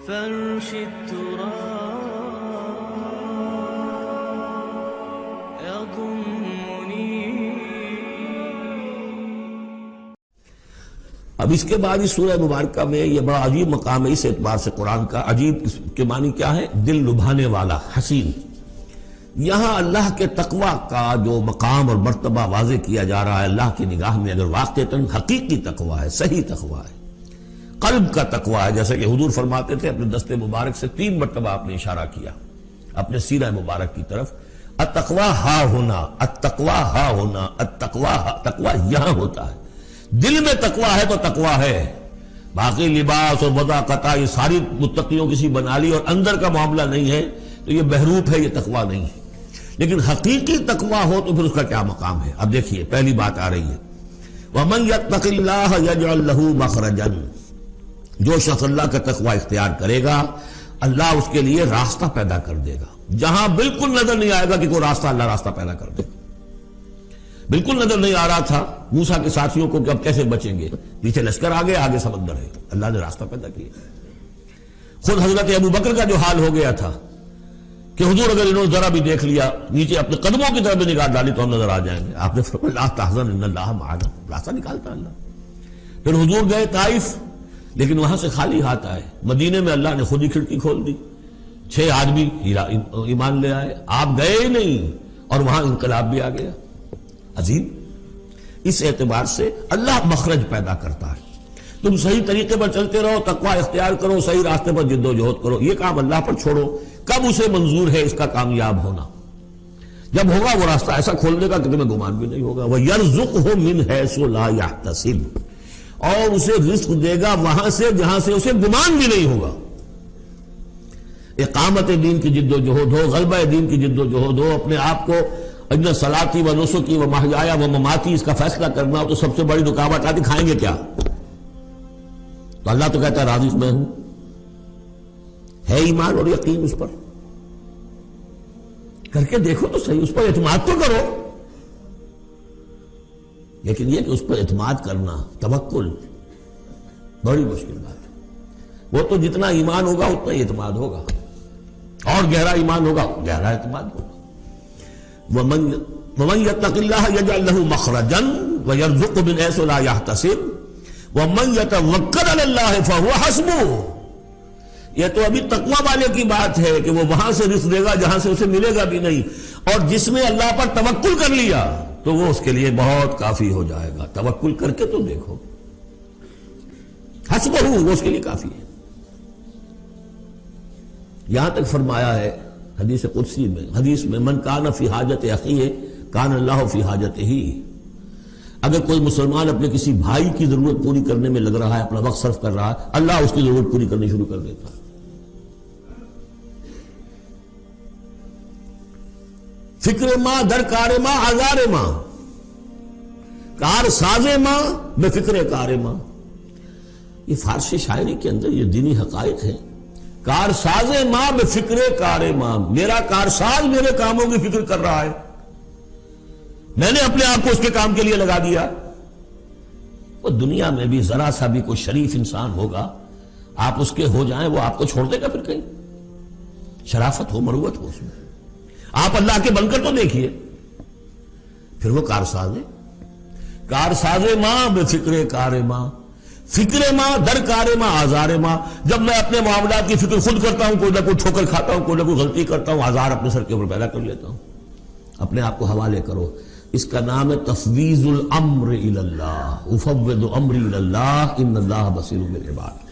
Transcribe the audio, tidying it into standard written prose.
فرش التراب يضمني. اب اس کے بعد اس سورہ مبارکہ میں یہ بڑا عجیب مقام ہے اس اعتبار سے قرآن کا. عجیب اس کے معنی کیا ہے؟ دل لبھانے والا، حسین. یہاں اللہ کے تقوی کا جو مقام اور مرتبہ واضح کیا جا رہا ہے اللہ کی نگاہ میں، اگر واقعتاً حقیقی تقوی ہے، صحیح تقوی ہے، قلب کا تقوی ہے، جیسے کہ حضور فرماتے تھے اپنے دست مبارک سے 3 مرتبہ آپ نے اشارہ کیا اپنے سیرہ مبارک کی طرف. التقوی ہا ہونا، التقوی ہا ہونا، تقوی یہاں ہوتا ہے. دل میں تقوی ہے تو تقوی ہے. باقی لباس اور وضاقتہ یہ ساری متقیوں کسی بنا لی اور اندر کا معاملہ نہیں ہے تو یہ بہروپ ہے، یہ تقوی نہیں ہے. لیکن حقیقی تقوی ہو تو پھر اس کا کیا مقام ہے؟ اب دیکھیے پہلی بات آ رہی ہے وَمَن يَتَّقِ اللَّهَ يَجْعَلْ لَهُ مَخْرَجًا. جو شخص اللہ کا تقوی اختیار کرے گا اللہ اس کے لیے راستہ پیدا کر دے گا. جہاں بالکل نظر نہیں آئے گا کہ کوئی راستہ، اللہ راستہ پیدا کر دے گا. بالکل نظر نہیں آ رہا تھا موسیٰ کے ساتھیوں کو کہ اب کیسے بچیں گے، پیچھے لشکر آگے، آگے سمندر ہے، اللہ نے راستہ پیدا کیا. خود حضرت ابو بکر کا جو حال ہو گیا تھا کہ حضور اگر انہوں نے ذرا بھی دیکھ لیا نیچے اپنے قدموں کی طرف بھی نگاہ ڈالی تو ہم نظر آ جائیں گے. آپ نے فرمایا لا تحزن ان اللہ معنا، راستہ نکالتا اللہ. پھر حضور گئے طائف، لیکن وہاں سے خالی ہاتھ آئے. مدینے میں اللہ نے خود ہی کھڑکی کھول دی، 6 آدمی ایمان لے آئے. آپ گئے ہی نہیں اور وہاں انقلاب بھی آ گیا. عظیم. اس اعتبار سے اللہ مخرج پیدا کرتا ہے. تم صحیح طریقے پر چلتے رہو، تقوی اختیار کرو، صحیح راستے پر جد و جہد کرو. یہ کام اللہ پر چھوڑو. کب اسے منظور ہے اس کا کامیاب ہونا؟ جب ہوگا وہ راستہ ایسا کھول دے گا کہ تمہیں گمان بھی نہیں ہوگا. وَيَرْزُقْهُ مِنْ حَيْثُ لَا يَحْتَسِبُ، اور اسے رزق دے گا وہاں سے جہاں سے اسے گمان بھی نہیں ہوگا. اقامت دین کی جد و جہد ہو، غلبہ دین کی جد و جہد ہو، اپنے آپ کو ان صلاتی و نسکی و محیایا و مماتی اس کا فیصلہ کرنا ہو تو سب سے بڑی رکاوٹ آتی کھائیں گے کیا؟ تو اللہ تو کہتا ہے راضی میں ہوں. ہے ایمان اور یقین اس پر؟ کر کے دیکھو تو صحیح، اس پر اعتماد تو کرو. لیکن یہ کہ اس پر اعتماد کرنا، توکل، بڑی مشکل بات ہے. وہ تو جتنا ایمان ہوگا اتنا ہی اعتماد ہوگا، اور گہرا ایمان ہوگا گہرا اعتماد ہوگا. وَمَن يَتَّقِ اللَّهَ يَجْعَلْ لَهُ مَخْرَجًا وَيَرْزُقْهُ مِنْ حَيْثُ لَا يَحْتَسِبُ وَمَن يَتَوَكَّلْ عَلَى اللَّهِ فَهُوَ حَسْبُهُ. یہ تو ابھی تقوی والے کی بات ہے کہ وہ وہاں سے رزق دے گا جہاں سے اسے ملے گا بھی نہیں، اور جس نے اللہ پر توکل کر لیا تو وہ اس کے لیے بہت کافی ہو جائے گا. توکل کر کے تو دیکھو، حسبہ وہ اس کے لیے کافی ہے. یہاں تک فرمایا ہے حدیث قدسی میں، حدیث میں من کان فی حاجت اخیہ کان اللہ فی حاجتہ. اگر کوئی مسلمان اپنے کسی بھائی کی ضرورت پوری کرنے میں لگ رہا ہے، اپنا وقت صرف کر رہا ہے، اللہ اس کی ضرورت پوری کرنی شروع کر دیتا ہے. فکر ماں در کار ماں آزار ماں، کار ساز ماں بے فکر کار ماں. یہ فارسی شاعری کے اندر یہ دینی حقائق ہے. کار ساز ماں بے فکر کار ماں، میرا کارساز میرے کاموں کی فکر کر رہا ہے، میں نے اپنے آپ کو اس کے کام کے لیے لگا دیا. وہ دنیا میں بھی ذرا سا بھی کوئی شریف انسان ہوگا، آپ اس کے ہو جائیں وہ آپ کو چھوڑ دے گا پھر کہیں؟ شرافت ہو، مروت ہو اس میں. آپ اللہ کے بن کر تو دیکھیے، پھر وہ کارساز ہے. کارساز ماں بے فکر کار ماں، فکر ماں در کار ماں آزار ماں. جب میں اپنے معاملات کی فکر خود کرتا ہوں، کوئی نہ کوئی ٹھوکر کھاتا ہوں، کوئی نہ کوئی غلطی کرتا ہوں، آزار اپنے سر کے اوپر پیدا کر لیتا ہوں. اپنے آپ کو حوالے کرو. اس کا نام ہے تفویض الامر الی اللہ. افوض امری الی اللہ ان اللہ بصیر بالعباد.